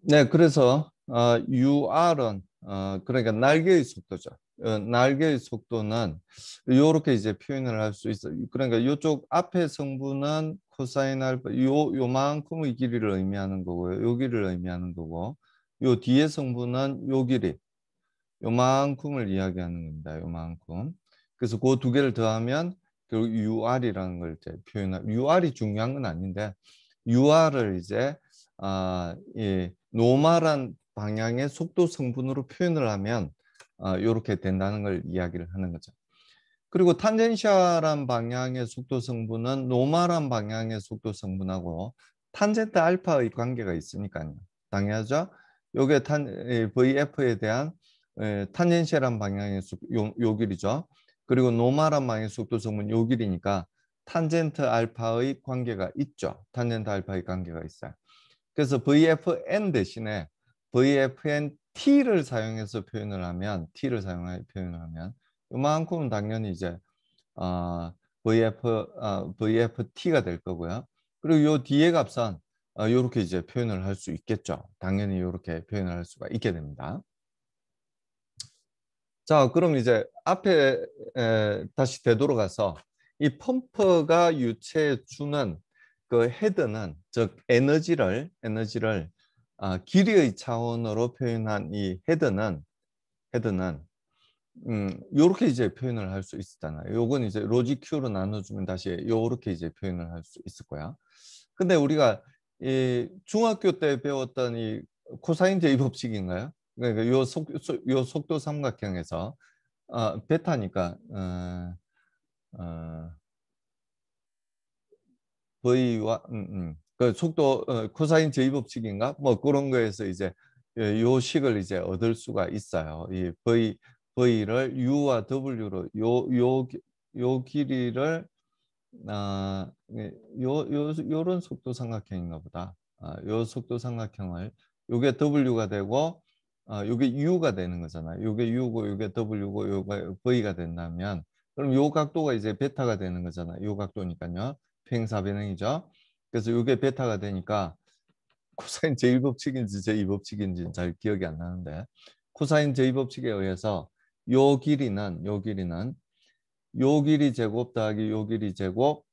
네, 그래서 UR은 그러니까 날개의 속도죠. 날개의 속도는 이렇게 이제 표현을 할 수 있어요. 그러니까 이쪽 앞에 성분은 코사인 알파 요만큼의 길이를 의미하는 거고요. 요 길이를 의미하는 거고, 요 뒤에 성분은 요 길이 요만큼을 이야기하는 겁니다. 요만큼. 그래서 그 두 개를 더하면 결국 UR이라는 걸 이제 표현할. UR이 중요한 건 아닌데 UR을 이제 이 노멀한 방향의 속도 성분으로 표현을 하면 이렇게 된다는 걸 이야기를 하는 거죠. 그리고 탄젠셜한 방향의 속도 성분은 노멀한 방향의 속도 성분하고 탄젠트 알파의 관계가 있으니까요. 당연하죠. 요게 VF에 대한 탄젠셜한 방향의 요 길이죠. 그리고 노멀한 방향의 속도 성분 요 길이니까 탄젠트 알파의 관계가 있죠. 탄젠트 알파의 관계가 있어요. 그래서 VFN 대신에 VFN T를 사용해서 표현을 하면 이만큼은 당연히 이제 VFT가 될 거고요. 그리고 요 뒤에 값은 이렇게 이제 표현을 할 수 있겠죠. 당연히 이렇게 표현을 할 수가 있게 됩니다. 자, 그럼 이제 앞에 다시 되돌아가서 이 펌프가 유체해 주는 그 헤드는 즉 에너지를 길이의 차원으로 표현한 이 헤드는 요렇게 이제 표현을 할 수 있잖아요. 요건 이제 로직 Q로 나눠주면 다시 요렇게 이제 표현을 할 수 있을 거야. 근데 우리가 이 중학교 때 배웠던 이 코사인 제이 법칙인가요? 그러니까 요 속도 삼각형에서 베타니까 어, V와 그 속도 코사인 제이 법칙인가? 뭐 그런 거에서 이제 요 식을 이제 얻을 수가 있어요. 이 V를 U와 W로 요 길이를 요런 속도 삼각형인가 보다. 요 속도 삼각형을 요게 W가 되고 요게 U가 되는 거잖아요. 요게 U고 요게 W고 요게 V가 된다면 그럼 요 각도가 이제 베타가 되는 거잖아요. 요 각도니까요. 평행사변형이죠. 그래서 요게 베타가 되니까 코사인 제1법칙인지 제2법칙인지 잘 기억이 안 나는데 코사인 제2법칙에 의해서 요 길이 제곱 더하기 요 길이 제곱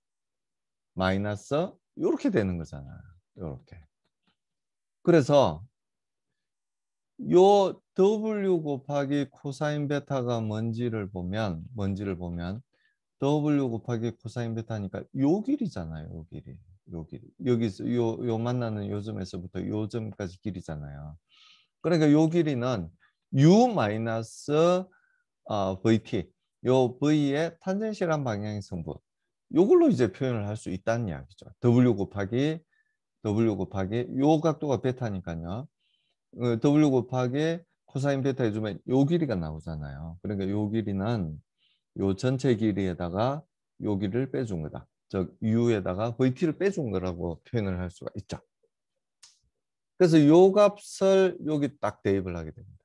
마이너스 이렇게 되는 거잖아요. 이렇게. 그래서 요 W 곱하기 코사인 베타가 뭔지를 보면 W 곱하기 코사인 베타니까 요 길이잖아요. 요 길이. 요 길이. 여기서 요 만나는 요점에서부터 요점까지 길이잖아요. 그러니까 요 길이는 U 마이너스 VT. 요 V의 탄젠실한 방향의 성분. 요걸로 이제 표현을 할 수 있다는 이야기죠. W 곱하기 요 각도가 베타니까요. W 곱하기 코사인 베타 해주면 요 길이가 나오잖아요. 그러니까 요 길이는 요 전체 길이에다가 요 길이를 빼준 거다. 즉 U에다가 VT를 빼준 거라고 표현을 할 수가 있죠. 그래서 요 값을 여기 딱 대입을 하게 됩니다.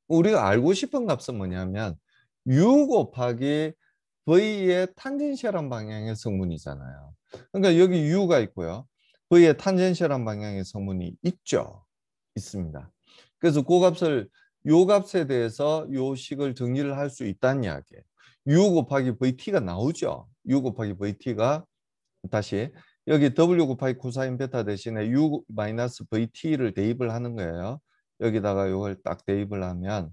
우리가 알고 싶은 값은 뭐냐면 U 곱하기 V의 탄젠셜한 방향의 성분이잖아요. 그러니까 여기 U가 있고요. V의 탄젠셜한 방향의 성분이 있죠. 있습니다. 그래서 그 값을 요 값에 대해서 요 식을 정리를 할 수 있다는 이야기예요. U 곱하기 VT가 나오죠. U 곱하기 VT가 다시 여기 W 곱하기 코사인 베타 대신에 U 마이너스 VT를 대입을 하는 거예요. 여기다가 이걸 딱 대입을 하면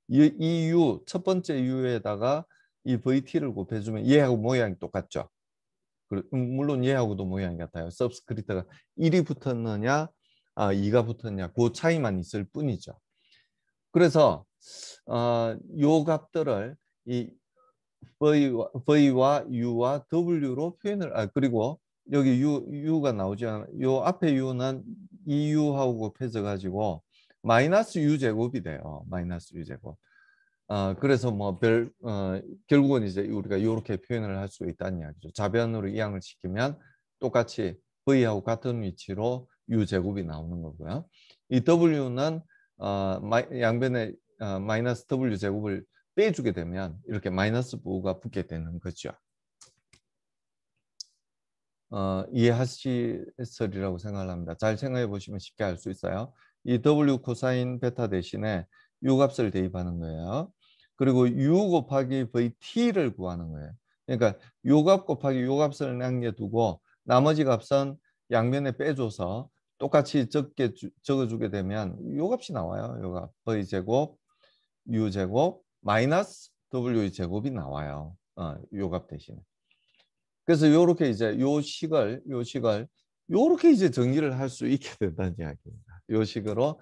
이 U 첫 번째 U에다가 이 VT를 곱해주면 얘하고 모양이 똑같죠. 물론 얘하고도 모양이 같아요. 서브스크립트가 1이 붙었느냐 2가 붙었냐 그 차이만 있을 뿐이죠. 그래서 요 값들을 이 V와 U와 W로 표현을 그리고 여기 U가 나오지 않아요. 요 앞에 U는 이 U하고 곱해져 가지고 마이너스 U 제곱이 돼요. 마이너스 U 제곱. 그래서 결국은 이제 우리가 이렇게 표현을 할 수 있다는 이야기죠. 좌변으로 이항을 시키면 똑같이 V하고 같은 위치로 U 제곱이 나오는 거고요. 이 W는 양변에 마이너스 W 제곱을 빼주게 되면 이렇게 마이너스 부호가 붙게 되는 거죠. 이해하시리라고 생각을 합니다. 잘 생각해 보시면 쉽게 알 수 있어요. 이 W 코사인 베타 대신에 U 값을 대입하는 거예요. 그리고 U 곱하기 VT를 구하는 거예요. 그러니까 요 값 곱하기 요 값을 남겨두고 나머지 값은 양면에 빼줘서 똑같이 적어주게 되면 요 값이 나와요. 요 값. V제곱, U제곱, 마이너스 W 제곱이 나와요. 요 값 대신에. 그래서 요렇게 이제 요 식을 요렇게 이제 정리를 할 수 있게 된다는 이야기입니다. 요 식으로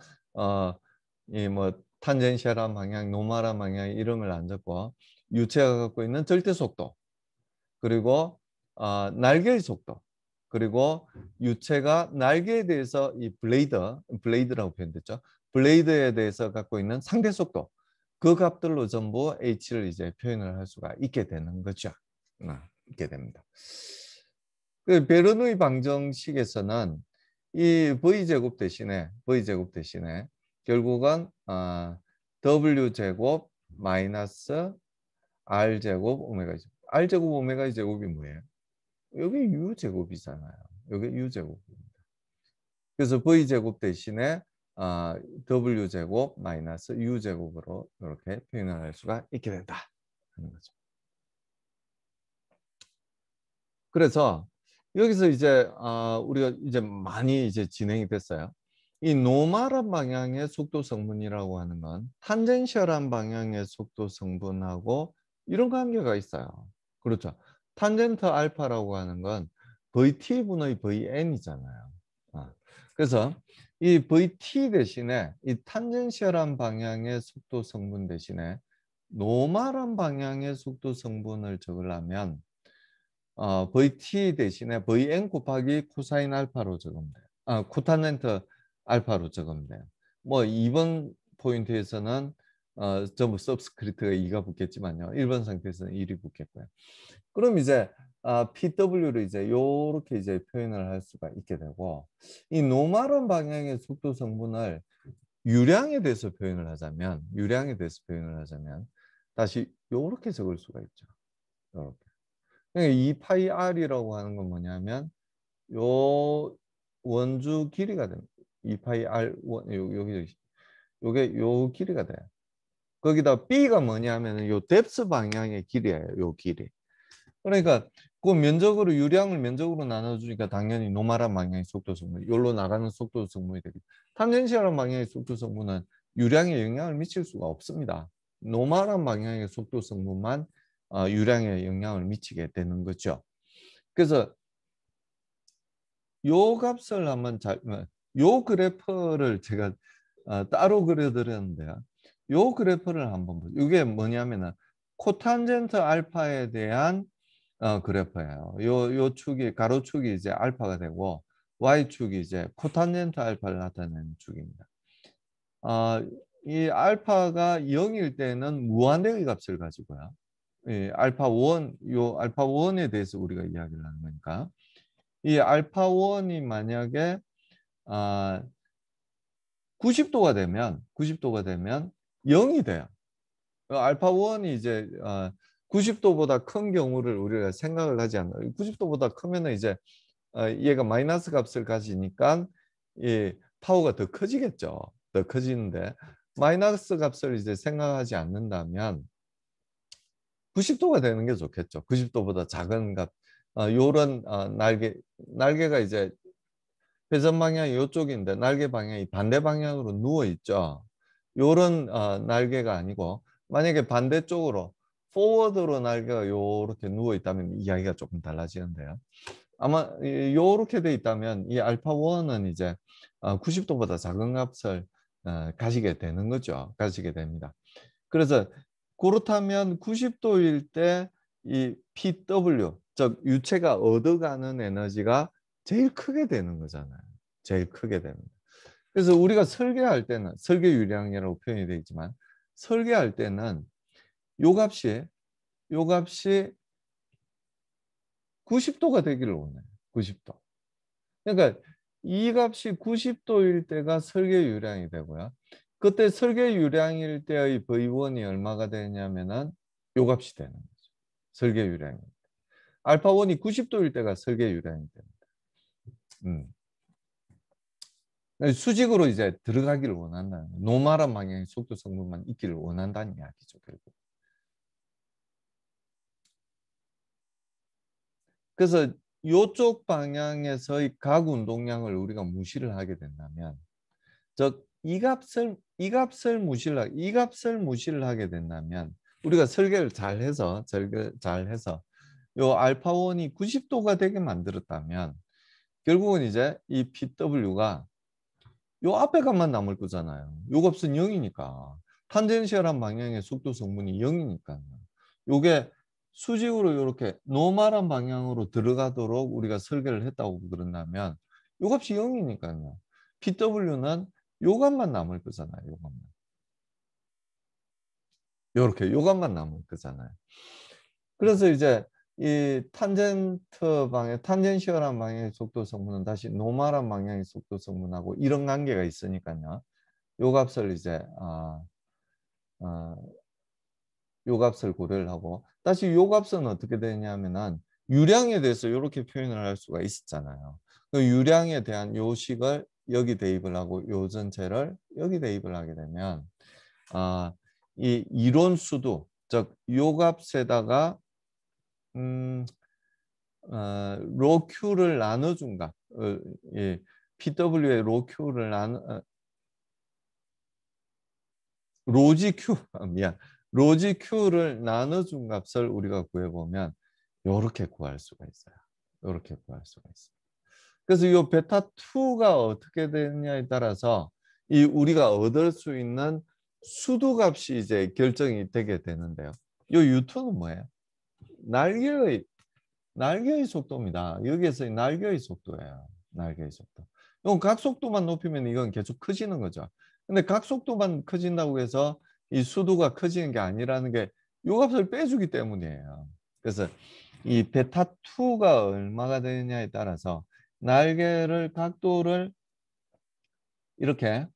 이 뭐 탄젠셜한 방향, 노멀한 방향 이름을 안 적고 유체가 갖고 있는 절대 속도 그리고 날개의 속도 그리고 유체가 날개에 대해서 이 블레이드라고 표현됐죠. 블레이드에 대해서 갖고 있는 상대 속도 그 값들로 전부 h를 이제 표현을 할 수가 있게 되는 거죠. 있게 됩니다. 그 베르누이 방정식에서는 이 V제곱 대신에 결국은 W제곱 마이너스 R제곱 오메가 제곱. R제곱 오메가 제곱이 뭐예요? 여기 U제곱이잖아요. 여기 U제곱입니다. 그래서 V제곱 대신에 W제곱 마이너스 U제곱으로 이렇게 표현을 할 수가 있게 된다 하는 거죠. 그래서 여기서 이제 우리가 이제 많이 이제 진행이 됐어요. 이 노멀한 방향의 속도 성분이라고 하는 건 탄젠셜한 방향의 속도 성분하고 이런 관계가 있어요. 그렇죠. 탄젠트 알파라고 하는 건 VT분의 VN이잖아요. 그래서 이 VT 대신에 이 탄젠셜한 방향의 속도 성분 대신에 노멀한 방향의 속도 성분을 적으려면 VT 대신에 VN 곱하기 코사인 알파로 적으면 돼요. 코탄젠트 알파로 적으면 돼요. 뭐 2번 포인트에서는 전부 서브스크립트가 2가 붙겠지만요. 1번 상태에서는 1이 붙겠고요. 그럼 이제 PW를 이제 요렇게 이제 표현을 할 수가 있게 되고 이 노멀한 방향의 속도 성분을 유량에 대해서 표현을 하자면 다시 요렇게 적을 수가 있죠. 요렇게. 그러니까 2파이 R이라고 하는 건 뭐냐면 요 원주 길이가 됩니다. 2파이 R 여기 요게 요 길이가 돼요. 거기다 B가 뭐냐면은 요 뎁스 방향의 길이에요. 요 길이. 그러니까 그 면적으로 유량을 면적으로 나눠주니까 당연히 노멀한 방향의 속도 성분, 요로 나가는 속도 성분이 되겠죠. 탄젠셜한 방향의 속도 성분은 유량에 영향을 미칠 수가 없습니다. 노멀한 방향의 속도 성분만 유량에 영향을 미치게 되는 거죠. 그래서 요 값을 한번 요 그래프를 제가 따로 그려드렸는데요. 요 그래프를 한번 보죠. 이게 뭐냐면은 코탄젠트 알파에 대한 그래프예요. 요 축이 가로축이 이제 알파가 되고 y축이 이제 코탄젠트 알파를 나타내는 축입니다. 이 알파가 0일 때는 무한대의 값을 가지고요. 이 알파 1, 요 알파 1에 대해서 우리가 이야기를 하는 거니까 이 알파 1이 만약에 90도가 되면 0이 돼요. 알파 1이 이제 90도보다 큰 경우를 우리가 생각을 하지 않나요? 90도보다 크면은 이제 얘가 마이너스 값을 가지니까 이 파워가 더 커지겠죠. 더 커지는데 마이너스 값을 이제 생각하지 않는다면 90도가 되는 게 좋겠죠. 90도보다 작은 값. 요런 날개가 이제 회전 방향이 이쪽인데 날개 방향이 반대 방향으로 누워 있죠. 요런 날개가 아니고 만약에 반대쪽으로 포워드로 날개가 요렇게 누워 있다면 이야기가 조금 달라지는데요. 아마 요렇게 돼 있다면 이 알파 1은 이제 90도보다 작은 값을 가지게 되는 거죠. 가지게 됩니다. 그래서 그렇다면 90도일 때 이 PW, 즉 유체가 얻어가는 에너지가 제일 크게 되는 거잖아요. 제일 크게 됩니다. 그래서 우리가 설계할 때는 설계 유량이라고 표현이 되어 있지만 설계할 때는 요 값이 90도가 되기를 원해요. 90도. 그러니까 이 값이 90도일 때가 설계 유량이 되고요. 그때 설계 유량일 때의 V1이 얼마가 되냐면은 요 값이 되는 거죠. 설계 유량이. 알파 1이 90도일 때가 설계 유량이 됩니다. 수직으로 이제 들어가기를 원한다는 거예요. 노멀한 방향의 속도 성분만 있기를 원한다는 이야기죠, 결국. 그래서 이쪽 방향에서의 각 운동량을 우리가 무시를 하게 된다면, 즉 이 값을 무시를 하게 된다면 우리가 설계를 잘해서 요 알파1이 90도가 되게 만들었다면 결국은 이제 이 PW가 요 앞에 값만 남을 거잖아요. 요 값은 0이니까. 탄젠셜한 방향의 속도 성분이 0이니까요. 요게 수직으로 이렇게 노멀한 방향으로 들어가도록 우리가 설계를 했다고 그런다면 요 값이 0이니까요. PW는 요 값만 남을 거잖아요. 요 값만. 요렇게 요 값만 남을 거잖아요. 그래서 이제 이 탄젠시얼한 방향의 속도 성분은 다시 노멀한 방향의 속도 성분하고 이런 관계가 있으니까요. 요 값을 이제 어, 요 값을 고려를 하고 다시 요 값은 어떻게 되냐면은 유량에 대해서 이렇게 표현을 할 수가 있었잖아요. 그 유량에 대한 요 식을 여기 대입을 하고 요 전체를 여기 대입을 하게 되면 이 이론 수도 즉 요 값에다가 음, 로 Q를 나눠준 값, 예, PW의 로 Q를 로지 Q, 미안, 로지 Q를 나눠준 값을 우리가 구해보면 이렇게 구할 수가 있어요. 이렇게 구할 수가 있어요. 그래서 이 베타 2가 어떻게 되느냐에 따라서 이 우리가 얻을 수 있는 수도 값이 이제 결정이 되게 되는데요. 이 U2는 뭐예요? 날개의 날개의 속도입니다. 여기에서 날개의 속도예요. 날개의 속도. 이건 각속도만 높이면 이건 계속 커지는 거죠. 근데 각속도만 커진다고 해서 이 수도가 커지는 게 아니라는 게 요 값을 빼주기 때문이에요. 그래서 이 베타 2가 얼마가 되느냐에 따라서 날개를 각도를 이렇게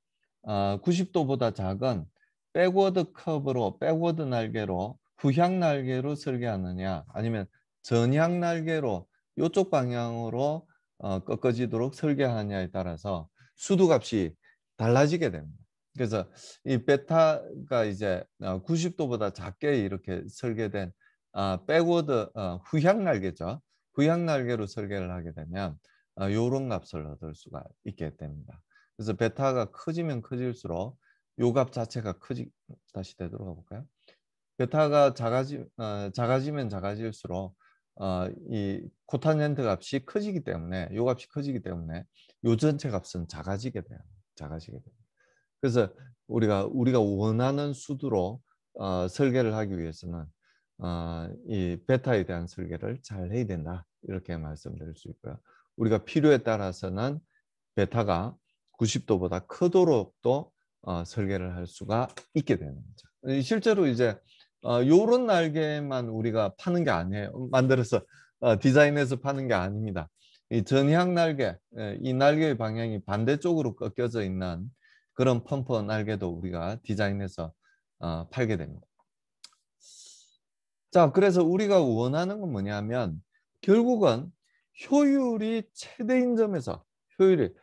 90도보다 작은 백워드 커브로 백워드 날개로 후향 날개로 설계하느냐 아니면 전향 날개로 이쪽 방향으로 꺾어지도록 설계하느냐에 따라서 수도 값이 달라지게 됩니다. 그래서 이 베타가 이제 90도보다 작게 이렇게 설계된 백워드 후향 날개죠. 후향 날개로 설계를 하게 되면 이런 값을 얻을 수가 있게 됩니다. 그래서 베타가 커지면 커질수록 요 값 자체가 다시 되돌아가 볼까요? 베타가 작아지면 작아질수록 이 코탄젠트 값이 커지기 때문에 요 값이 커지기 때문에 요 전체 값은 작아지게 돼요. 작아지게 돼요. 그래서 우리가 원하는 수두로 설계를 하기 위해서는 이 베타에 대한 설계를 잘 해야 된다. 이렇게 말씀드릴 수 있고요. 우리가 필요에 따라서는 베타가 90도보다 크도록 또 설계를 할 수가 있게 되는 거죠. 실제로 이제 요런 날개만 우리가 파는 게 아니에요. 만들어서 디자인해서 파는 게 아닙니다. 이 전향 날개, 이 날개의 방향이 반대쪽으로 꺾여져 있는 그런 펌프 날개도 우리가 디자인해서 팔게 됩니다. 자, 그래서 우리가 원하는 건 뭐냐면 결국은 효율이 최대인 점에서 효율이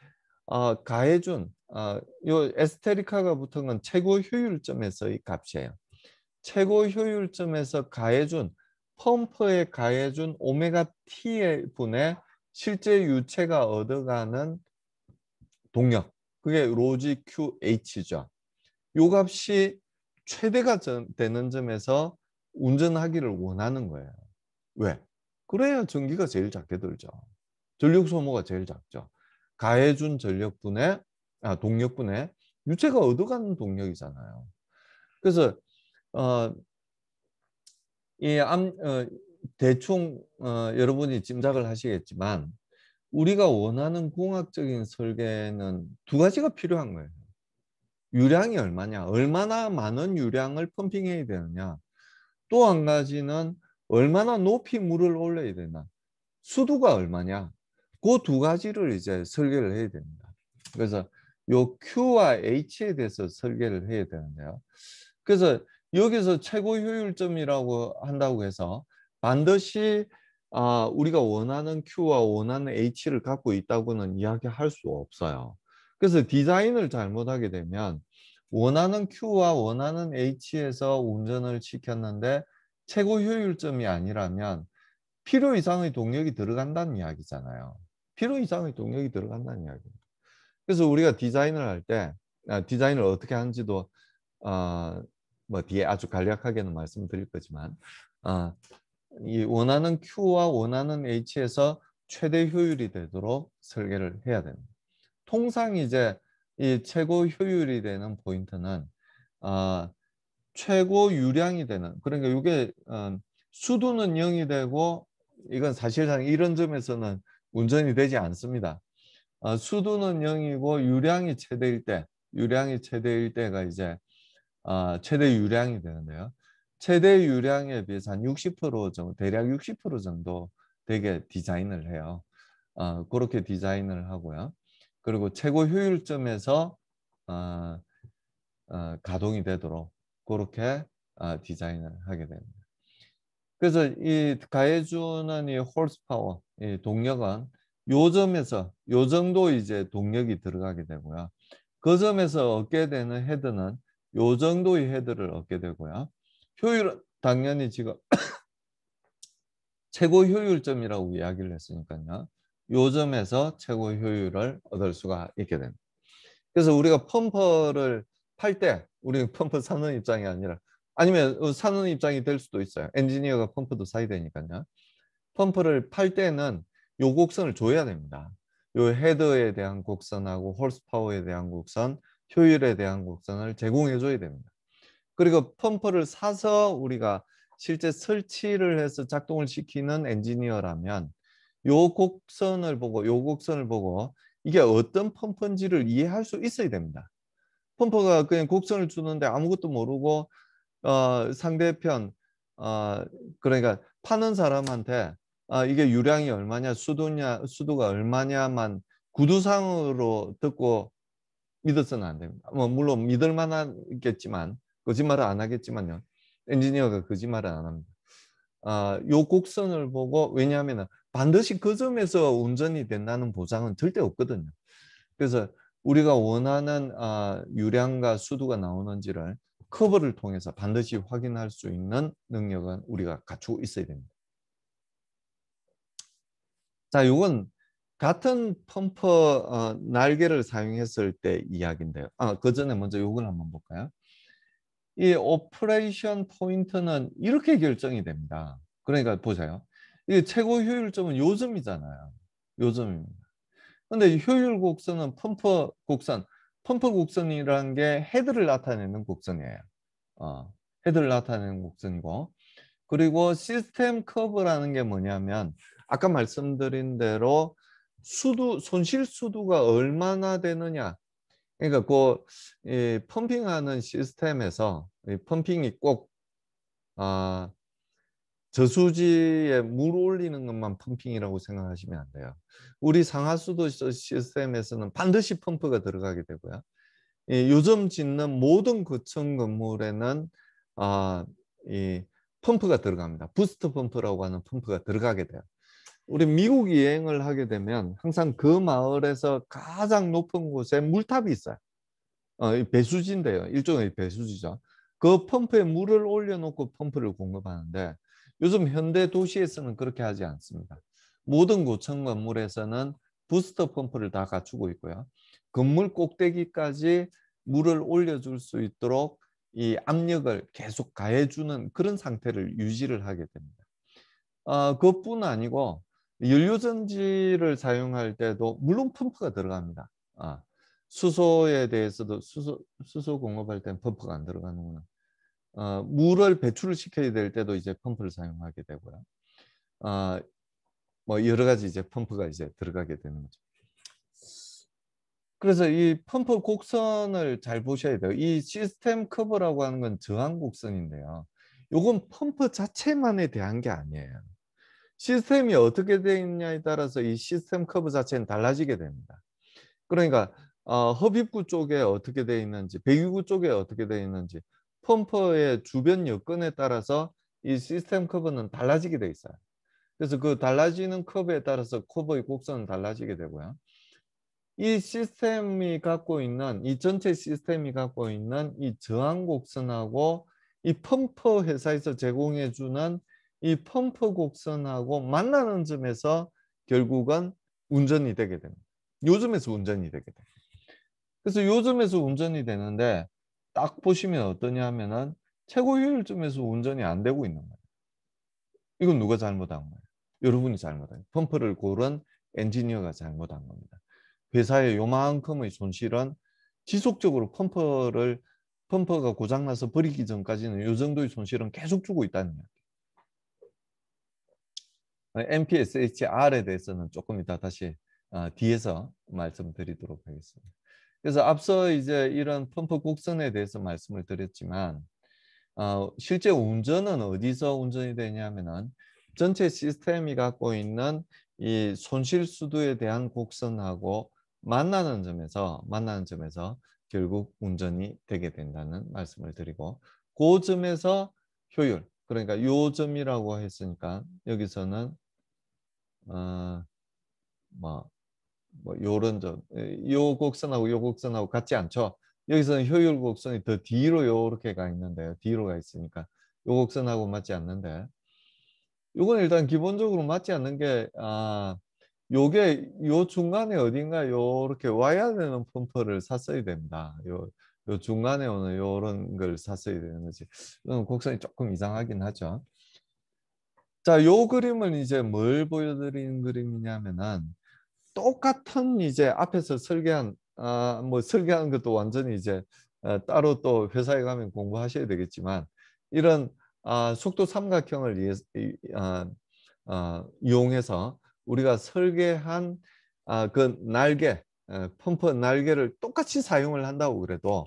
가해준 요 에스테리카가 붙은 건 최고 효율점에서의 값이에요. 최고 효율점에서 가해준 펌프에 가해준 오메가 T의 분의 실제 유체가 얻어가는 동력 그게 로지 QH죠. 요 값이 최대가 되는 점에서 운전하기를 원하는 거예요. 왜? 그래야 전기가 제일 작게 들죠. 전력 소모가 제일 작죠. 가해준 전력분의 동력분의 유체가 얻어가는 동력이잖아요. 그래서 어, 대충 여러분이 짐작을 하시겠지만 우리가 원하는 공학적인 설계는 두 가지가 필요한 거예요. 유량이 얼마냐, 얼마나 많은 유량을 펌핑해야 되느냐, 또 한 가지는 얼마나 높이 물을 올려야 되나, 수도가 얼마냐, 그 두 가지를 이제 설계를 해야 됩니다. 그래서 요 Q와 H에 대해서 설계를 해야 되는데요. 그래서 여기서 최고 효율점이라고 한다고 해서 반드시 우리가 원하는 Q와 원하는 H를 갖고 있다고는 이야기할 수 없어요. 그래서 디자인을 잘못하게 되면 원하는 Q와 원하는 H에서 운전을 시켰는데 최고 효율점이 아니라면 필요 이상의 동력이 들어간다는 이야기잖아요. 필요 이상의 동력이 들어간다는 이야기입니다. 그래서 우리가 디자인을 할 때 디자인을 어떻게 하는지도 뭐 뒤에 아주 간략하게는 말씀드릴 거지만 이 원하는 Q와 원하는 H에서 최대 효율이 되도록 설계를 해야 됩니다. 통상 이제 이 최고 효율이 되는 포인트는 최고 유량이 되는, 그러니까 이게 수도는 0이 되고 이건 사실상 이런 점에서는 운전이 되지 않습니다. 수도는 0이고 유량이 최대일 때가 이제 최대 유량이 되는데요. 최대 유량에 비해서 한 60% 정도, 대략 60% 정도 되게 디자인을 해요. 그렇게 디자인을 하고요. 그리고 최고 효율점에서 가동이 되도록 그렇게 디자인을 하게 됩니다. 그래서 이 가해주는 이 홀스파워, 이 동력은 요 점에서 요 정도 이제 동력이 들어가게 되고요. 그 점에서 얻게 되는 헤드는 요 정도의 헤드를 얻게 되고요. 효율은 당연히 지금 최고 효율점이라고 이야기를 했으니까요. 요 점에서 최고 효율을 얻을 수가 있게 됩니다. 그래서 우리가 펌퍼를 팔 때, 우리는 펌프 사는 입장이 아니라, 아니면 사는 입장이 될 수도 있어요. 엔지니어가 펌프도 사야 되니까요. 펌프를 팔 때는 요 곡선을 줘야 됩니다. 요 헤드에 대한 곡선하고 홀스파워에 대한 곡선, 효율에 대한 곡선을 제공해 줘야 됩니다. 그리고 펌프를 사서 우리가 실제 설치를 해서 작동을 시키는 엔지니어라면 요 곡선을 보고 이게 어떤 펌프인지를 이해할 수 있어야 됩니다. 펌프가 그냥 곡선을 주는데 아무것도 모르고 상대편 그러니까 파는 사람한테 이게 유량이 얼마냐, 수도가 얼마냐만 구두상으로 듣고 믿어서는 안 됩니다. 뭐 물론 믿을 만하겠지만 거짓말을 안 하겠지만요. 엔지니어가 거짓말을 안 합니다. 요 곡선을 보고, 왜냐하면 반드시 그 점에서 운전이 된다는 보장은 절대 없거든요. 그래서 우리가 원하는 유량과 수도가 나오는지를 커브를 통해서 반드시 확인할 수 있는 능력은 우리가 갖추고 있어야 됩니다. 자, 이건 같은 펌프 날개를 사용했을 때 이야기인데요. 그 전에 먼저 이걸 한번 볼까요? 이 오퍼레이션 포인트는 이렇게 결정이 됩니다. 그러니까 보세요. 이 최고 효율점은 요점이잖아요. 요점입니다. 근데 효율 곡선은 펌프 곡선. 펌프 곡선이라는 게 헤드를 나타내는 곡선이에요. 헤드를 나타내는 곡선이고. 그리고 시스템 커브라는 게 뭐냐면 아까 말씀드린 대로 손실 수도가 얼마나 되느냐. 그러니까 이 펌핑하는 시스템에서 이 펌핑이 꼭 저수지에 물 올리는 것만 펌핑이라고 생각하시면 안 돼요. 우리 상하수도 시스템에서는 반드시 펌프가 들어가게 되고요. 요즘 짓는 모든 고층 건물에는 이 펌프가 들어갑니다. 부스트 펌프라고 하는 펌프가 들어가게 돼요. 우리 미국 여행을 하게 되면 항상 그 마을에서 가장 높은 곳에 물탑이 있어요. 배수지인데요. 일종의 배수지죠. 그 펌프에 물을 올려놓고 펌프를 공급하는데 요즘 현대 도시에서는 그렇게 하지 않습니다. 모든 고층 건물에서는 부스터 펌프를 다 갖추고 있고요. 건물 꼭대기까지 물을 올려줄 수 있도록 이 압력을 계속 가해주는 그런 상태를 유지를 하게 됩니다. 그것뿐 아니고 연료전지를 사용할 때도 물론 펌프가 들어갑니다. 수소에 대해서도 수소 공급할 때는 펌프가 안 들어가는구나. 물을 배출을 시켜야 될 때도 이제 펌프를 사용하게 되고요. 뭐 여러 가지 이제 펌프가 이제 들어가게 되는 거죠. 그래서 이 펌프 곡선을 잘 보셔야 돼요. 이 시스템 커브라고 하는 건 저항 곡선인데요. 요건 펌프 자체만에 대한 게 아니에요. 시스템이 어떻게 되어 있냐에 따라서 이 시스템 커브 자체는 달라지게 됩니다. 그러니까 흡입구 쪽에 어떻게 되어 있는지, 배기구 쪽에 어떻게 되어 있는지, 펌프의 주변 여건에 따라서 이 시스템 커브는 달라지게 되어 있어요. 그래서 그 달라지는 커브에 따라서 커브의 곡선은 달라지게 되고요. 이 시스템이 갖고 있는 이 전체 시스템이 갖고 있는 이 저항 곡선하고 이 펌프 회사에서 제공해 주는 이 펌프 곡선하고 만나는 점에서 결국은 운전이 되게 됩니다. 요점에서 운전이 되게 돼요. 그래서 요점에서 운전이 되는데 딱 보시면 어떠냐 하면은 최고 효율점에서 운전이 안 되고 있는 거예요. 이건 누가 잘못한 거예요? 여러분이 잘못한 거예요. 펌프를 고른 엔지니어가 잘못한 겁니다. 회사의 요만큼의 손실은 지속적으로 펌프가 고장나서 버리기 전까지는 요 정도의 손실은 계속 주고 있다는 이야기. MPSHR에 대해서는 조금 이따 다시 뒤에서 말씀드리도록 하겠습니다. 그래서 앞서 이제 이런 펌프 곡선에 대해서 말씀을 드렸지만 실제 운전은 어디서 운전이 되냐면은 전체 시스템이 갖고 있는 이 손실 수도에 대한 곡선하고 만나는 점에서 결국 운전이 되게 된다는 말씀을 드리고 그 점에서 효율 그러니까 요 점이라고 했으니까 여기서는 뭐 요런 점, 요 곡선하고 요 곡선하고 같지 않죠. 여기서는 효율 곡선이 더 뒤로 요렇게 가 있는데요. 뒤로 가 있으니까 요 곡선하고 맞지 않는데 요건 일단 기본적으로 맞지 않는 게 요게 요 중간에 어딘가 요렇게 와야 되는 펌프를 샀어야 됩니다. 요 중간에 오는 요런 걸 샀어야 되는 거지. 곡선이 조금 이상하긴 하죠. 자, 요 그림은 이제 뭘 보여드리는 그림이냐면은 똑같은 이제 앞에서 설계한 뭐 설계하는 것도 완전히 이제 따로 또 회사에 가면 공부하셔야 되겠지만 이런 속도 삼각형을 이용해서 우리가 설계한 그 날개 펌프 날개를 똑같이 사용을 한다고 그래도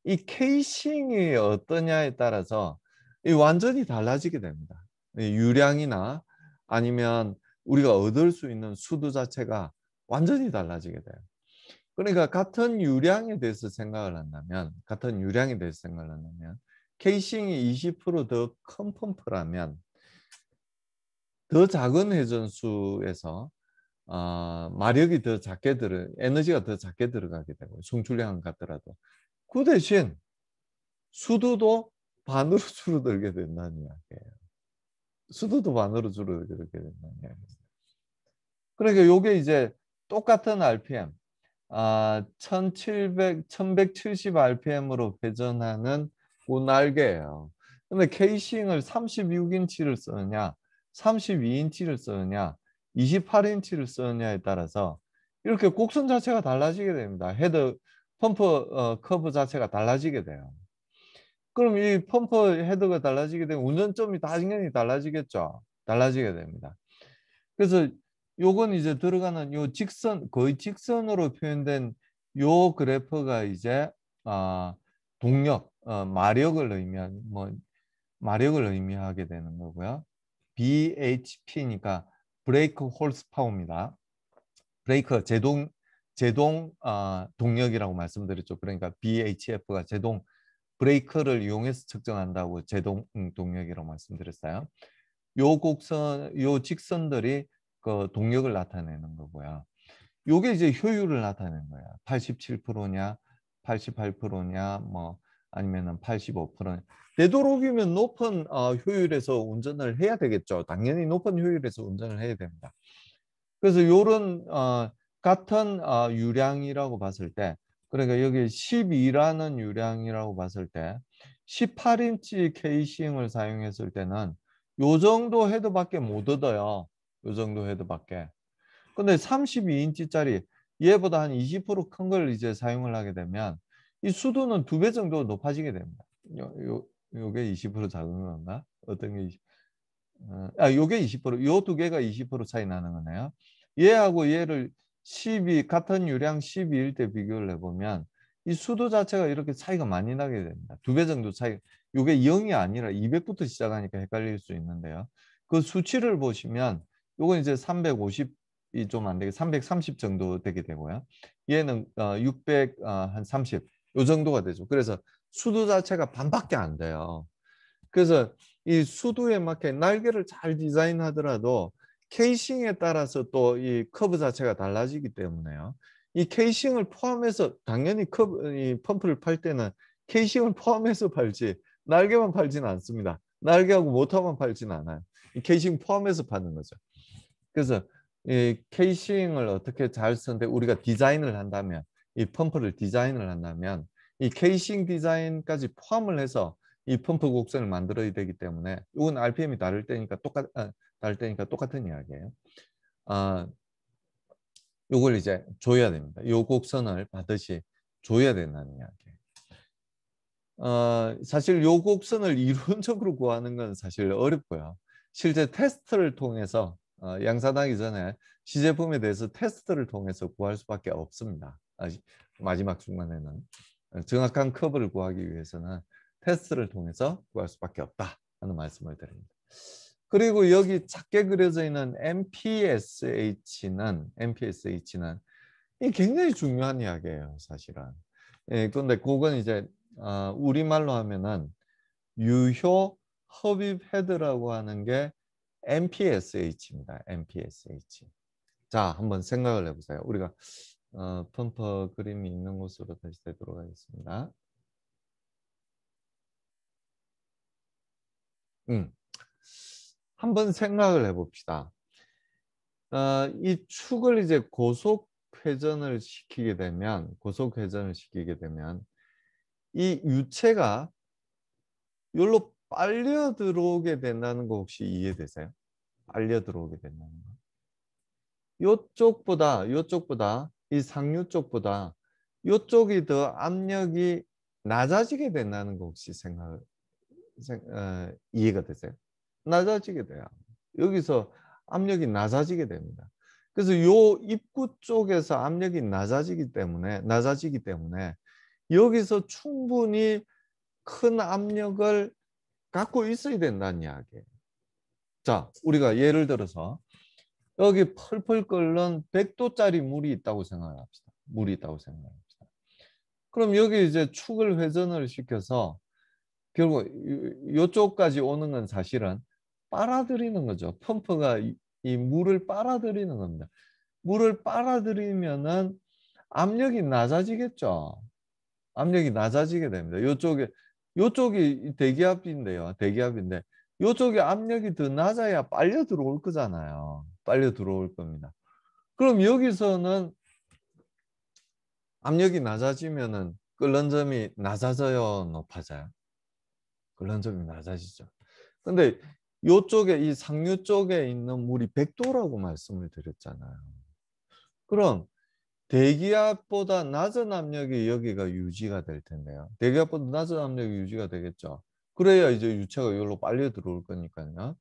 이 케이싱이 어떠냐에 따라서 이 완전히 달라지게 됩니다. 이 유량이나 아니면 우리가 얻을 수 있는 수도 자체가 완전히 달라지게 돼요. 그러니까 같은 유량에 대해서 생각을 한다면 케이싱이 20%더 큰 펌프라면 더 작은 회전수에서 마력이 더 작게 에너지가 더 작게 들어가게 되고 송출량은 같더라도 그 대신 수도도 반으로 줄어들게 된다는 이야기예요. 수도도 반으로 줄어들게 된다는 이야기입니다. 그러니까 요게 이제 똑같은 RPM 1170 RPM으로 회전하는 그 날개예요. 근데 케이싱을 36인치를 쓰느냐 32인치를 쓰느냐 28인치를 쓰느냐에 따라서 이렇게 곡선 자체가 달라지게 됩니다. 펌프 커브 자체가 달라지게 돼요. 그럼 이 펌프 헤드가 달라지게 되면 운전점이 당연히 달라지겠죠. 달라지게 됩니다. 그래서 요건 이제 들어가는 요 직선 거의 직선으로 표현된 요 그래프가 이제 동력 마력을 의미한 마력을 의미하게 되는 거고요. bhp니까 브레이크 홀스 파워입니다. 브레이크 제동 동력이라고 말씀드렸죠. 그러니까 bhf가 제동 브레이크를 이용해서 측정한다고 제동 동력이라고 말씀드렸어요. 요 직선들이 그 동력을 나타내는 거고요. 요게 이제 효율을 나타내는 거예요. 87%냐, 88%냐, 뭐 아니면은 85%냐. 되도록이면 높은 효율에서 운전을 해야 되겠죠. 당연히 높은 효율에서 운전을 해야 됩니다. 그래서 요런 같은 유량이라고 봤을 때 그러니까 여기 12라는 유량이라고 봤을 때 18인치 케이싱을 사용했을 때는 요 정도 헤드밖에 못 얻어요. 요 정도 헤드밖에. 근데 32인치짜리 얘보다 한 20%큰 걸 이제 사용을 하게 되면 이 수도는 2배 정도 높아지게 됩니다. 요게 20% 작은 건가? 어떤 게 요게 20%, 요 두 개가 20% 차이 나는 거네요. 얘하고 얘를 같은 유량 12일 때 비교를 해보면 이 수도 자체가 이렇게 차이가 많이 나게 됩니다. 2배 정도 차이. 요게 0이 아니라 200부터 시작하니까 헷갈릴 수 있는데요. 그 수치를 보시면 요건 이제 350이 좀 안 되게 330 정도 되게 되고요. 얘는 600 한 30. 요 정도가 되죠. 그래서 수도 자체가 반밖에 안 돼요. 그래서 이 수도에 맞게 날개를 잘 디자인하더라도 케이싱에 따라서 또 이 커브 자체가 달라지기 때문에요. 이 케이싱을 포함해서 당연히 이 펌프를 팔 때는 케이싱을 포함해서 팔지 날개만 팔지는 않습니다. 날개하고 모터만 팔지는 않아요. 이 케이싱 포함해서 파는 거죠. 그래서 이 케이싱을 어떻게 잘 쓰는데 우리가 디자인을 한다면 이 펌프를 디자인을 한다면 이 케이싱 디자인까지 포함을 해서 이 펌프 곡선을 만들어야 되기 때문에 이건 RPM이 다를 때니까 똑같은 이야기예요. 요걸 이제 줘야 됩니다. 요 곡선을 받듯이 줘야 된다는 이야기예요. 사실 요 곡선을 이론적으로 구하는 건 사실 어렵고요. 실제 테스트를 통해서 양산하기 전에 시제품에 대해서 테스트를 통해서 구할 수밖에 없습니다. 마지막 중간에는 정확한 커브를 구하기 위해서는 테스트를 통해서 구할 수밖에 없다 하는 말씀을 드립니다. 그리고 여기 작게 그려져 있는 MPSH는 이 굉장히 중요한 이야기예요, 사실은. 예, 그런데 그건 이제 우리말로 하면은 유효 흡입 헤드라고 하는 게 MPSH입니다. MPSH. 자, 한번 생각을 해보세요. 우리가 펌프 그림이 있는 곳으로 다시 되도록 하겠습니다. 한번 생각을 해봅시다. 이 축을 이제 고속 회전을 시키게 되면 이 유체가 여기로 빨려 들어오게 된다는 거 혹시 이해되세요? 빨려 들어오게 된다는 거. 요쪽보다 이 상류 쪽보다 요쪽이 더 압력이 낮아지게 된다는 거 혹시 이해가 되세요? 낮아지게 돼요. 여기서 압력이 낮아지게 됩니다. 그래서 요 입구 쪽에서 압력이 낮아지기 때문에 여기서 충분히 큰 압력을 갖고 있어야 된다는 이야기예요. 자, 우리가 예를 들어서 여기 펄펄 끓는 100도짜리 물이 있다고 생각합시다. 그럼 여기 이제 축을 회전을 시켜서 결국 이쪽까지 오는 건 사실은 빨아들이는 거죠. 펌프가 이 물을 빨아들이는 겁니다. 물을 빨아들이면은 압력이 낮아지겠죠. 압력이 낮아지게 됩니다. 요쪽이 대기압인데 요쪽에 압력이 더 낮아야 빨려 들어올 거잖아요. 빨려 들어올 겁니다. 그럼 여기서는 압력이 낮아지면은 끓는 점이 낮아져요, 높아져요? 끓는 점이 낮아지죠. 근데 요쪽에 이 상류 쪽에 있는 물이 100도라고 말씀을 드렸잖아요. 그럼 대기압보다 낮은 압력이 여기가 유지가 될 텐데요. 대기압보다 낮은 압력이 유지가 되겠죠. 그래야 이제 유체가 여기로 빨려 들어올 거니까요.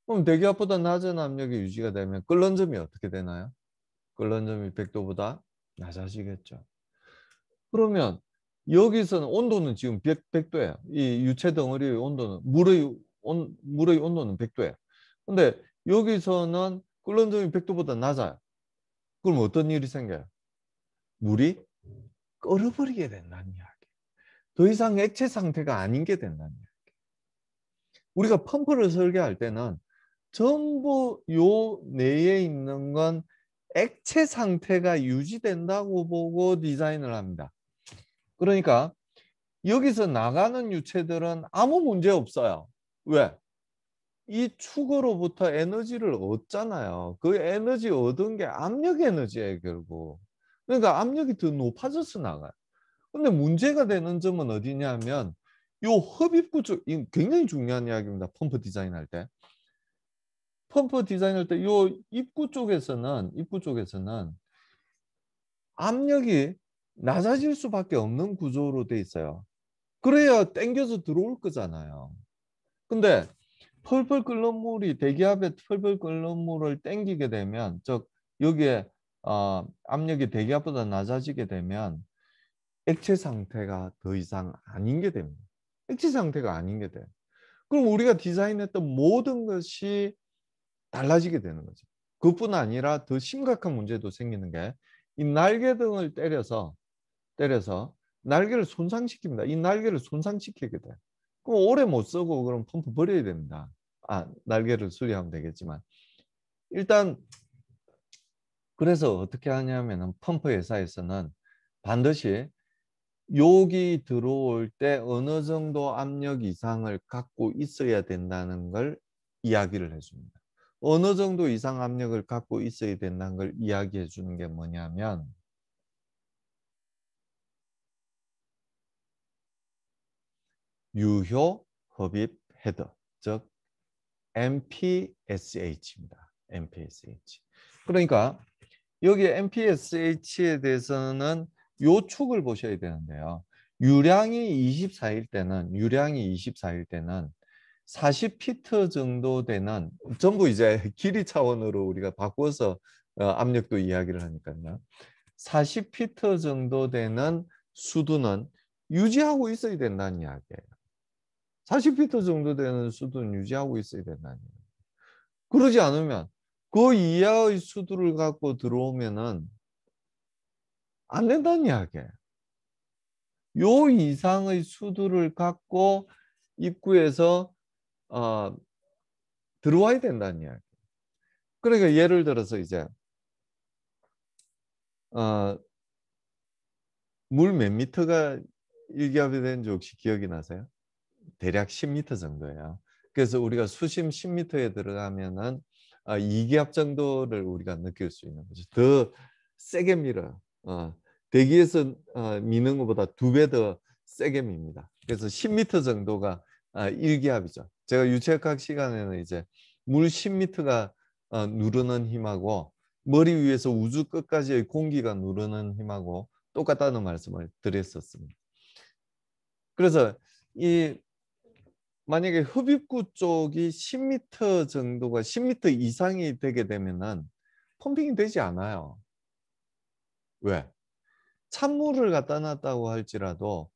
그럼 대기압보다 낮은 압력이 유지가 되면 끓는 점이 어떻게 되나요? 끓는 점이 100도보다 낮아지겠죠. 그러면 여기서는 온도는 지금 100도예요. 이 유체 덩어리의 온도는 물의 온도는 100도예요. 근데 여기서는 끓는 점이 100도보다 낮아요. 그럼 어떤 일이 생겨요? 물이 끓어버리게 된다는 이야기. 더 이상 액체 상태가 아닌 게 된다는 이야기. 우리가 펌프를 설계할 때는 전부 요 내에 있는 건 액체 상태가 유지된다고 보고 디자인을 합니다. 그러니까 여기서 나가는 유체들은 아무 문제 없어요. 왜? 이 축으로부터 에너지를 얻잖아요. 그 에너지 얻은 게 압력 에너지예요, 결국. 그러니까 압력이 더 높아져서 나가요. 근데 문제가 되는 점은 어디냐면 요 흡입구 쪽, 굉장히 중요한 이야기입니다. 펌프 디자인할 때 요 입구 쪽에서는 압력이 낮아질 수밖에 없는 구조로 돼 있어요. 그래야 당겨서 들어올 거잖아요. 근데 대기압에 펄펄 끓는 물을 당기게 되면, 즉 여기에 압력이 대기압보다 낮아지게 되면 액체 상태가 더 이상 아닌 게 됩니다. 액체 상태가 아닌 게 돼요. 그럼 우리가 디자인했던 모든 것이 달라지게 되는 거죠. 그뿐 아니라 더 심각한 문제도 생기는 게 이 날개등을 때려서 날개를 손상시킵니다. 이 날개를 손상시키게 돼요. 그럼 오래 못 쓰고 그럼 펌프 버려야 됩니다. 날개를 수리하면 되겠지만 일단 그래서 어떻게 하냐면은 펌프 회사에서는 반드시 욕이 들어올 때 어느 정도 압력 이상을 갖고 있어야 된다는 걸 이야기를 해줍니다. 어느 정도 이상 압력을 갖고 있어야 된다는 걸 이야기해 주는 게 뭐냐면 유효 흡입 헤더, 즉 MPSH입니다. MPSH. 그러니까 여기 MPSH에 대해서는 요 축을 보셔야 되는데요. 유량이 24일 때는 40피트 정도 되는, 전부 이제 길이 차원으로 우리가 바꿔서 압력도 이야기를 하니까요. 40피트 정도 되는 수두는 유지하고 있어야 된다는 이야기예요. 40피트 정도 되는 수두는 유지하고 있어야 된다는 이야기예요. 그러지 않으면 그 이하의 수두를 갖고 들어오면은 안 된다는 이야기예요. 요 이상의 수두를 갖고 입구에서 어, 들어와야 된다는 이야기. 그러니까 예를 들어서 이제 어, 물 몇 미터가 일기압이 되는지 혹시 기억이 나세요? 대략 10미터 정도예요. 그래서 우리가 수심 10미터에 들어가면은 2기압 정도를 우리가 느낄 수 있는 거죠. 더 세게 밀어요. 대기에서 미는 것보다 2배 더 세게 밉니다. 그래서 10미터 정도가 1기압이죠. 제가 유체학 시간에는 이제 물 10미터가 누르는 힘하고 머리 위에서 우주 끝까지의 공기가 누르는 힘하고 똑같다는 말씀을 드렸었습니다. 그래서 이 만약에 흡입구 쪽이 10m 정도가 10m 이상이 되게 되면은 펌핑이 되지 않아요. 왜? 찬물을 갖다 놨다고 할지라도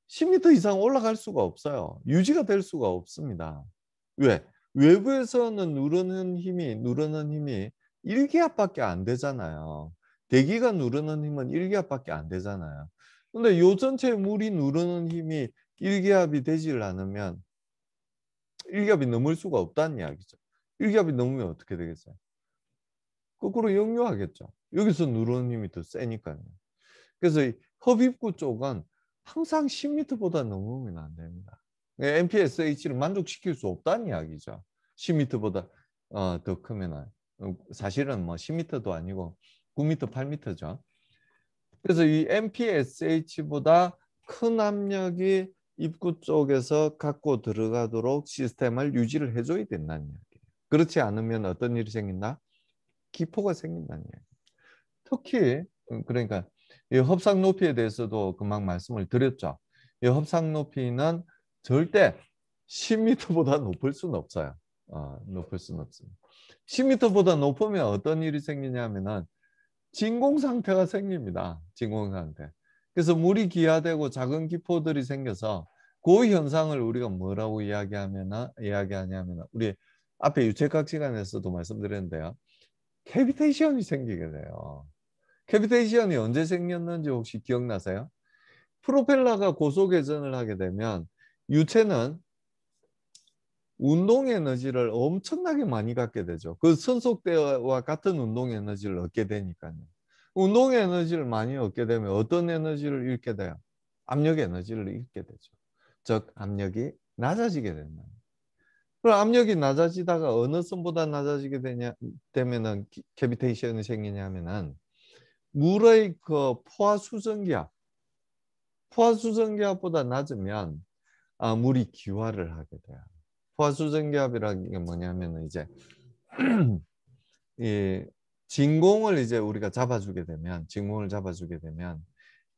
10m 이상 올라갈 수가 없어요. 유지가 될 수가 없습니다. 왜? 외부에서는 누르는 힘이 1기압밖에 안 되잖아요. 대기가 누르는 힘은 1기압밖에 안 되잖아요. 근데 요 전체 물이 누르는 힘이 1기압이 되질 않으면 1기압이 넘을 수가 없다는 이야기죠. 1기압이 넘으면 어떻게 되겠어요? 거꾸로 역류하겠죠. 여기서 누르는 힘이 더 세니까요. 그래서 이 흡입구 쪽은 항상 10m보다 넘으면 안 됩니다. MPSH를 만족시킬 수 없다는 이야기죠. 10m보다 더 크면 사실은 뭐 10m도 아니고 9m, 8m죠. 그래서 이 MPSH보다 큰 압력이 입구 쪽에서 갖고 들어가도록 시스템을 유지를 해줘야 된다는 이야기예요. 그렇지 않으면 어떤 일이 생긴다? 기포가 생긴다는 이야기예요. 특히 그러니까 이 협상 높이에 대해서도 금방 말씀을 드렸죠. 이 협상 높이는 절대 10m보다 높을 수는 없어요. 높을 수는 없습니다. 10m보다 높으면 어떤 일이 생기냐면은 진공 상태가 생깁니다. 진공 상태. 그래서 물이 기화되고 작은 기포들이 생겨서 그 현상을 우리가 뭐라고 이야기하냐면 우리 앞에 유체학 시간에서도 말씀드렸는데요. 캐비테이션이 생기게 돼요. 캐비테이션이 언제 생겼는지 혹시 기억나세요? 프로펠러가 고속 회전을 하게 되면 유체는 운동 에너지를 엄청나게 많이 갖게 되죠. 그 선속대와 같은 운동 에너지를 얻게 되니까요. 운동 에너지를 많이 얻게 되면 어떤 에너지를 잃게 돼요? 압력 에너지를 잃게 되죠. 즉 압력이 낮아지게 된다. 그럼 압력이 낮아지다가 어느 선보다 낮아지게 되면은 캐비테이션이 생기냐면은 물의 그 포화 수증기압보다 낮으면 물이 기화를 하게 돼요. 포화 수증기압이라는 게 뭐냐면 이제 이 진공을 이제 우리가 진공을 잡아주게 되면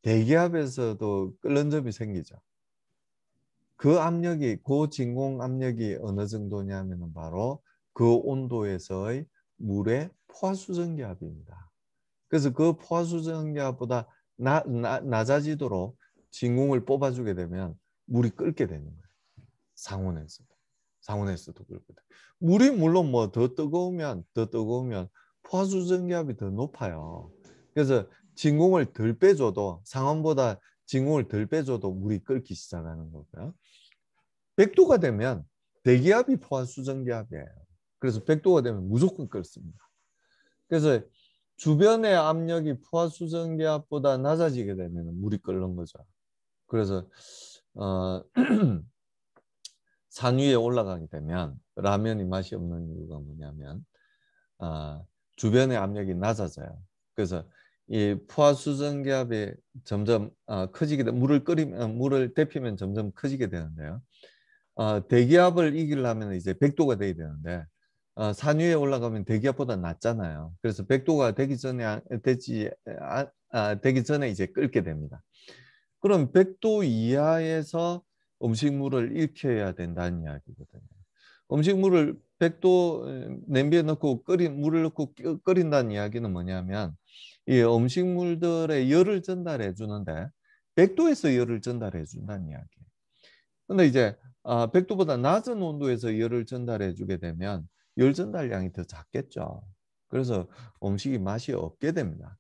대기압에서도 끓는 점이 생기죠. 그 진공 압력이 어느 정도냐면은 바로 그 온도에서의 물의 포화수증기압입니다. 그래서 그 포화수증기압보다 낮아지도록 진공을 뽑아주게 되면 물이 끓게 되는 거예요. 상온에서도 끓거든. 물이 물론 뭐 더 뜨거우면 포화수증기압이 더 높아요. 그래서 진공을 덜 빼줘도 상온보다 진공을 덜 빼줘도 물이 끓기 시작하는 거고요. 100도가 되면 대기압이 포화수증기압이에요. 그래서 100도가 되면 무조건 끓습니다. 그래서 주변의 압력이 포화수증기압보다 낮아지게 되면 물이 끓는 거죠. 그래서 산 위에 올라가게 되면 라면이 맛이 없는 이유가 뭐냐면 주변의 압력이 낮아져요. 그래서 이 포화수증기압이 점점 커지게 돼 물을 데피면 점점 커지게 되는데요. 대기압을 이기려면 이제 100도가 돼야 되는데 산 위에 올라가면 대기압보다 낮잖아요. 그래서 100도가 되기 전에 이제 끓게 됩니다. 그럼 100도 이하에서 음식물을 익혀야 된다는 이야기거든요. 음식물을 100도 냄비에 넣고 물을 넣고 끓인다는 이야기는 뭐냐면 이 음식물들의 열을 전달해 주는데 100도에서 열을 전달해 준다는 이야기예요. 근데 이제 100도보다 낮은 온도에서 열을 전달해 주게 되면 열 전달량이 더 작겠죠. 그래서 음식이 맛이 없게 됩니다.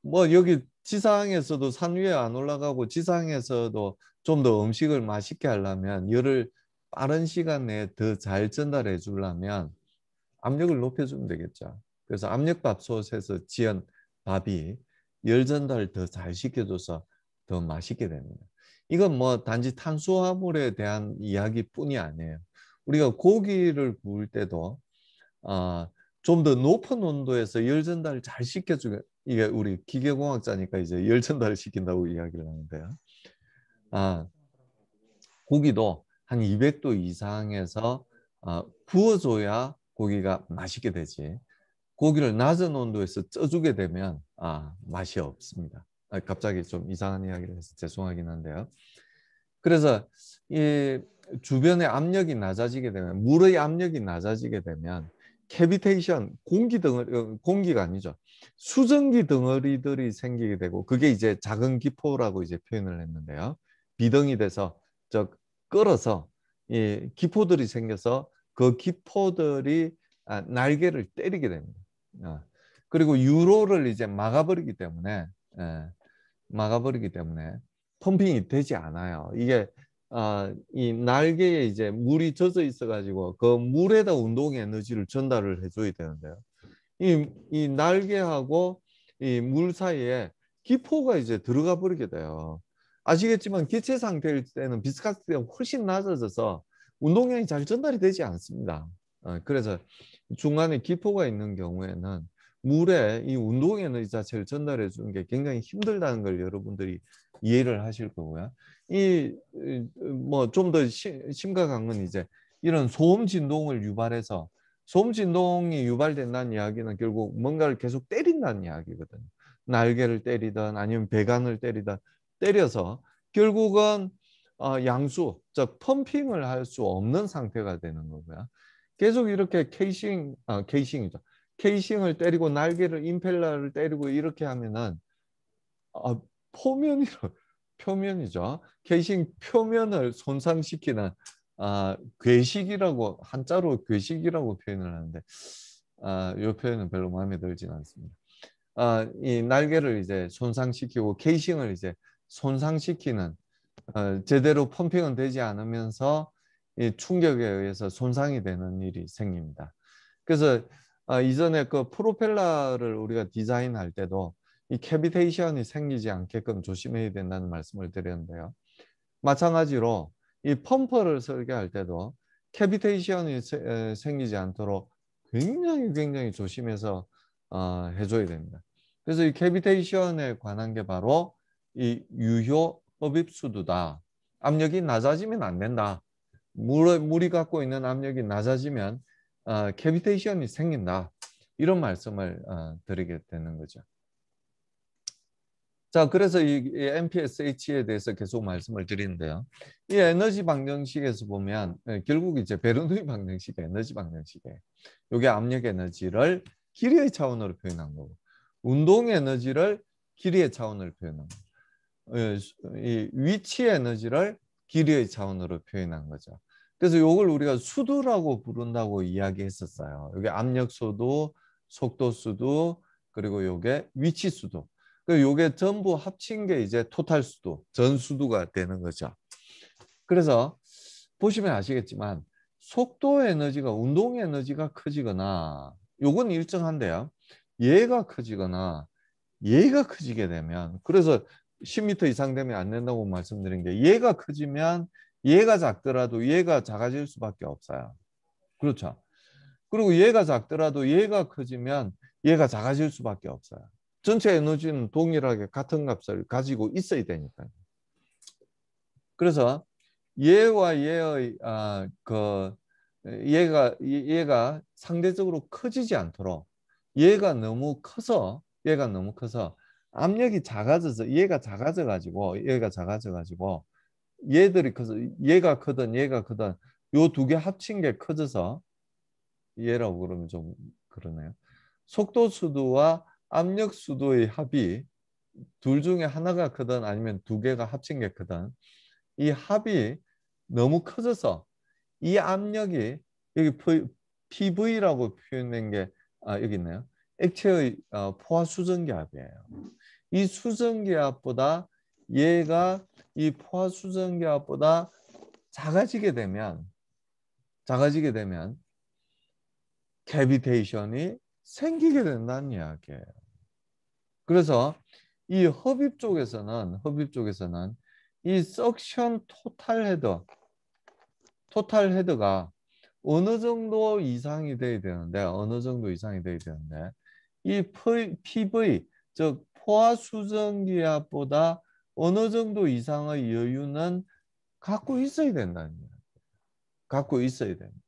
뭐 여기 지상에서도 산 위에 안 올라가고 지상에서도 좀 더 음식을 맛있게 하려면 열을 빠른 시간 내에 더 잘 전달해 주려면 압력을 높여주면 되겠죠. 그래서 압력밥솥에서 지은 밥이 열 전달을 더 잘 시켜줘서 더 맛있게 됩니다. 이건 뭐 단지 탄수화물에 대한 이야기뿐이 아니에요. 우리가 고기를 구울 때도 좀 더 높은 온도에서 열 전달을 잘 시켜주게 이게 우리 기계공학자니까 이제 열 전달을 시킨다고 이야기를 하는데요. 아, 고기도 한 200도 이상에서 구워줘야 고기가 맛있게 되지. 고기를 낮은 온도에서 쪄주게 되면 맛이 없습니다. 갑자기 좀 이상한 이야기를 해서 죄송하긴 한데요. 그래서 이 주변의 압력이 낮아지게 되면 물의 압력이 낮아지게 되면 캐비테이션 공기가 아니죠. 수증기 덩어리들이 생기게 되고 그게 이제 작은 기포라고 이제 표현을 했는데요. 비덩이 돼서 저 끌어서 이 기포들이 생겨서 그 기포들이 날개를 때리게 됩니다. 그리고 유로를 이제 막아버리기 때문에 펌핑이 되지 않아요. 이게 이 날개에 이제 물이 젖어 있어가지고 그 물에다 운동 에너지를 전달을 해줘야 되는데요. 이 날개하고 이 물 사이에 기포가 이제 들어가 버리게 돼요. 아시겠지만 기체 상태일 때는 비스카스티가 훨씬 낮아져서 운동량이 잘 전달이 되지 않습니다. 그래서 중간에 기포가 있는 경우에는 물에 이 운동 에너지 자체를 전달해 주는 게 굉장히 힘들다는 걸 여러분들이 이해를 하실 거고요. 이 뭐 좀 더 심각한 건 이제 이런 소음 진동을 유발해서 소음 진동이 유발된다는 이야기는 결국 뭔가를 계속 때린다는 이야기거든요. 날개를 때리든 아니면 배관을 때리든 때려서 결국은 양수, 즉 펌핑을 할 수 없는 상태가 되는 거고요. 계속 이렇게 케이싱이죠. 케이싱을 때리고 날개를 임펠러를 때리고 이렇게 하면은 아, 포면이 표면이죠. 케이싱 표면을 손상시키는 괴식이라고 한자로 괴식이라고 표현을 하는데 이 표현은 별로 마음에 들지는 않습니다. 이 날개를 이제 손상시키고 케이싱을 이제 손상시키는 제대로 펌핑은 되지 않으면서 이 충격에 의해서 손상이 되는 일이 생깁니다. 그래서 이전에 그 프로펠러를 우리가 디자인할 때도 이 캐비테이션이 생기지 않게끔 조심해야 된다는 말씀을 드렸는데요. 마찬가지로 이 펌프를 설계할 때도 캐비테이션이 생기지 않도록 굉장히 조심해서 해줘야 됩니다. 그래서 이 캐비테이션에 관한 게 바로 이 유효 흡입수도다. 압력이 낮아지면 안 된다. 물이 갖고 있는 압력이 낮아지면 캐비테이션이 생긴다. 이런 말씀을 드리게 되는 거죠. 자, 그래서 이 MPSH에 대해서 계속 말씀을 드리는데요. 이 에너지 방정식에서 보면 결국 이제 베르누이 방정식, 에너지 방정식이에요. 이게 압력 에너지를 길이의 차원으로 표현한 거고, 운동 에너지를 길이의 차원으로 표현한 거고, 이 위치 에너지를 길이의 차원으로 표현한 거죠. 그래서 이걸 우리가 수도라고 부른다고 이야기했었어요. 이게 압력 수도, 속도 수도, 그리고 이게 위치 수도. 요게 전부 합친 게 이제 토탈 수도, 전 수도가 되는 거죠. 그래서 보시면 아시겠지만 속도 에너지가 운동 에너지가 커지거나 요건 일정한데요. 얘가 커지거나 얘가 커지게 되면, 그래서 10m 이상 되면 안 된다고 말씀드린 게, 얘가 커지면 얘가 작더라도 얘가 작아질 수밖에 없어요. 그렇죠. 그리고 얘가 작더라도 얘가 커지면 얘가 작아질 수밖에 없어요. 전체 에너지는 동일하게 같은 값을 가지고 있어야 되니까요. 그래서 얘와 얘의 얘가 상대적으로 커지지 않도록, 얘가 너무 커서 압력이 작아져서 얘가 작아져 가지고 얘들이 커서, 얘가 크든 얘가 크든 요 두 개 합친 게 커져서, 얘라고 그러면 좀 그러네요. 속도 수도와 압력 수도의 합이 둘 중에 하나가 크든 아니면 두 개가 합친 게 크든, 이 합이 너무 커져서 이 압력이, 여기 PV라고 표현된 게 여기 있네요. 액체의 포화 수정기압이에요. 이 수정기압보다, 얘가 이 포화 수정기압보다 작아지게 되면 캐비테이션이 생기게 된다는 이야기예요. 그래서 이 흡입 쪽에서는 이 석션 토탈 헤드가 어느 정도 이상이 돼야 되는데, 이 PV, 즉 포화 수정기압보다 어느 정도 이상의 여유는 갖고 있어야 된다는 거예요. 갖고 있어야 됩니다.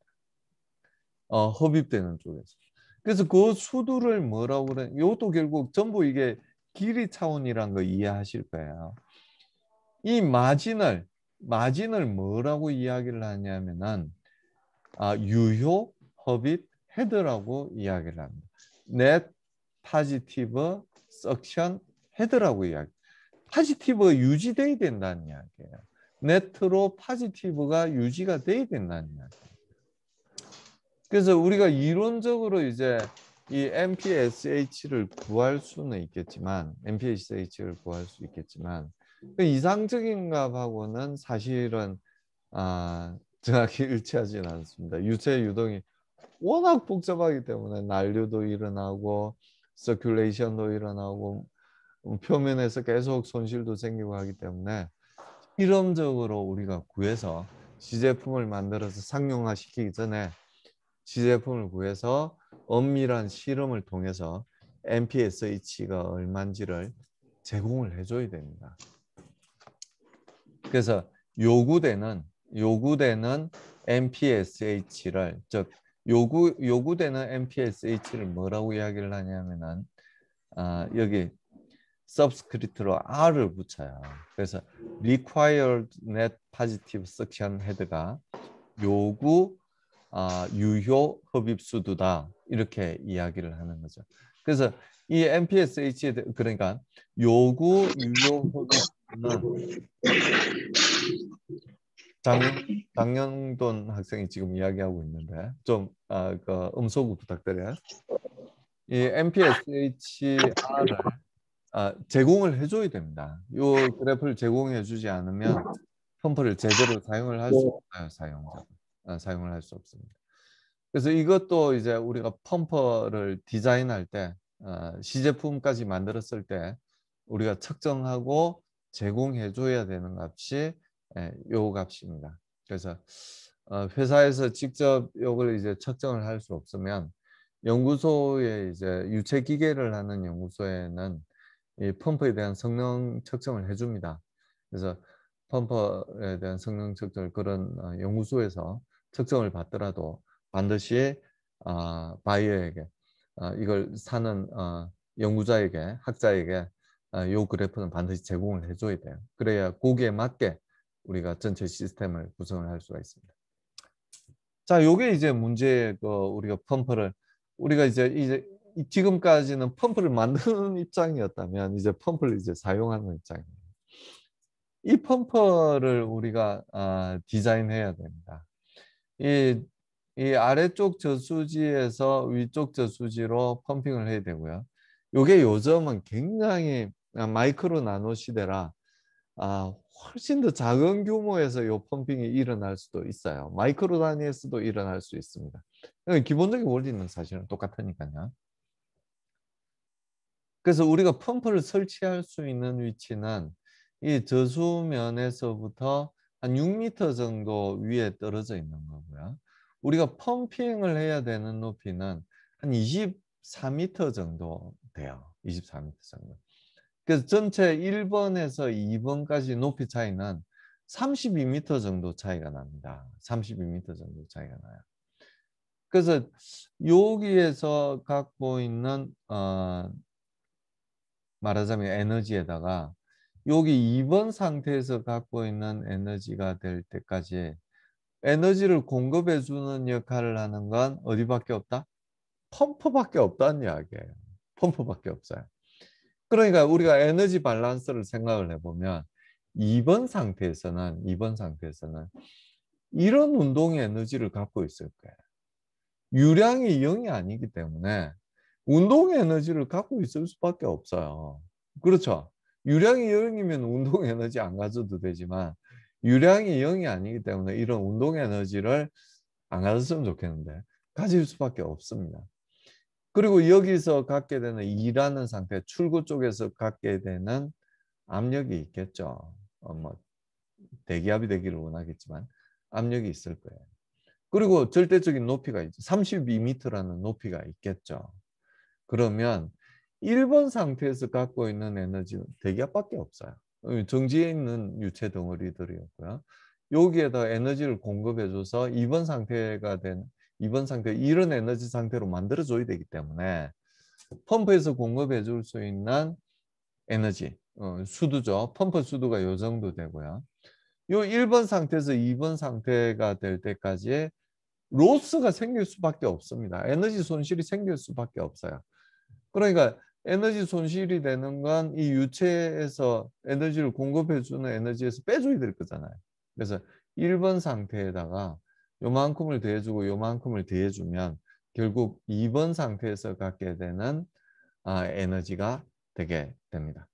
흡입되는 쪽에서. 그래서 그 수두를 뭐라고 그래? 이것도 결국 전부 이게 길이 차원이란 거 이해하실 거예요. 이 마진을 뭐라고 이야기를 하냐면은 유효 흡입 헤드라고 이야기를 합니다. 넷 파지티브 석션 헤드라고 이야기. 파지티브가 유지돼야 된다는 이야기예요. 네트로 파지티브가 유지가 돼야 된다는 이야기예요. 그래서 우리가 이론적으로 이제 이 MPSH를 구할 수는 있겠지만, 그 이상적인 값하고는 사실은 정확히 일치하지는 않습니다. 유체 유동이 워낙 복잡하기 때문에 난류도 일어나고 서큘레이션도 일어나고 표면에서 계속 손실도 생기고 하기 때문에, 실험적으로 우리가 구해서 시제품을 만들어서 상용화시키기 전에 시제품을 구해서 엄밀한 실험을 통해서 MPSH가 얼마인지를 제공을 해줘야 됩니다. 그래서 요구되는 MPSH를, 즉 요구되는 MPSH를 뭐라고 이야기를 하냐면은 여기 서브스크립트로 R을 붙여요. 그래서 required net positive suction head가 요구 유효 흡입 수두다, 이렇게 이야기를 하는 거죠. 그래서 이 MPSH, 그러니까 요구 유효 흡입 수는 장영돈 학생이 지금 이야기하고 있는데 좀 음소거 부탁드려요. 이 MPSHR을 제공을 해줘야 됩니다. 이 그래프를 제공해주지 않으면 펌프를 제대로 사용을 할 수 없어요. 사용을 할 수 없습니다. 그래서 이것도 이제 우리가 펌프를 디자인할 때, 시제품까지 만들었을 때 우리가 측정하고 제공해줘야 되는 값이 요 값입니다. 그래서 회사에서 직접 요걸 이제 측정을 할 수 없으면, 연구소에 이제 유체 기계를 하는 연구소에는 이 펌프에 대한 성능 측정을 해줍니다. 그래서 펌프에 대한 성능 측정을 그런 연구소에서 측정을 받더라도 반드시 바이어에게, 이걸 사는 연구자에게, 학자에게 요 그래프는 반드시 제공을 해줘야 돼요. 그래야 거기에 맞게 우리가 전체 시스템을 구성을 할 수가 있습니다. 자, 요게 이제 문제, 우리가 펌프를, 우리가 이제 지금까지는 펌프를 만드는 입장이었다면, 이제 펌프를 이제 사용하는 입장입니다. 이 펌프를 우리가 디자인해야 됩니다. 이 아래쪽 저수지에서 위쪽 저수지로 펌핑을 해야 되고요. 요게 요즘은 굉장히 마이크로 나노 시대라 훨씬 더 작은 규모에서 요 펌핑이 일어날 수도 있어요. 마이크로 단위에서도 일어날 수 있습니다. 그러니까 기본적인 원리는 사실은 똑같으니까요. 그래서 우리가 펌프를 설치할 수 있는 위치는 이 저수면에서부터 한 6m 정도 위에 떨어져 있는 거고요. 우리가 펌핑을 해야 되는 높이는 한 24m 정도 돼요. 24m 정도. 그래서 전체 1번에서 2번까지 높이 차이는 32m 정도 차이가 납니다. 32m 정도 차이가 나요. 그래서 여기에서 갖고 있는 말하자면 에너지에다가 여기 2번 상태에서 갖고 있는 에너지가 될 때까지 에너지를 공급해 주는 역할을 하는 건 어디밖에 없다? 펌프밖에 없다는 이야기예요. 펌프밖에 없어요. 그러니까 우리가 에너지 밸런스를 생각을 해보면 2번 상태에서는 이런 운동의 에너지를 갖고 있을 거예요. 유량이 0이 아니기 때문에 운동의 에너지를 갖고 있을 수밖에 없어요. 그렇죠? 유량이 0이면 운동 에너지 안 가져도 되지만 유량이 0이 아니기 때문에 이런 운동 에너지를 안 가졌으면 좋겠는데 가질 수밖에 없습니다. 그리고 여기서 갖게 되는 2라는 상태, 출구 쪽에서 갖게 되는 압력이 있겠죠. 뭐 대기압이 되기를 원하겠지만 압력이 있을 거예요. 그리고 절대적인 높이가 있죠. 32m라는 높이가 있겠죠. 그러면 1번 상태에서 갖고 있는 에너지는 대기압밖에 없어요. 정지해 있는 유체 덩어리들이었고요. 여기에다 에너지를 공급해줘서 2번 상태 이런 에너지 상태로 만들어줘야 되기 때문에 펌프에서 공급해줄 수 있는 에너지 수두죠. 펌프 수두가 요 정도 되고요. 요 1번 상태에서 2번 상태가 될 때까지 로스가 생길 수밖에 없습니다. 에너지 손실이 생길 수밖에 없어요. 그러니까 에너지 손실이 되는 건 이 유체에서 에너지를 공급해주는 에너지에서 빼줘야 될 거잖아요. 그래서 1번 상태에다가 요만큼을 더해주고 요만큼을 더해주면 결국 2번 상태에서 갖게 되는 에너지가 되게 됩니다.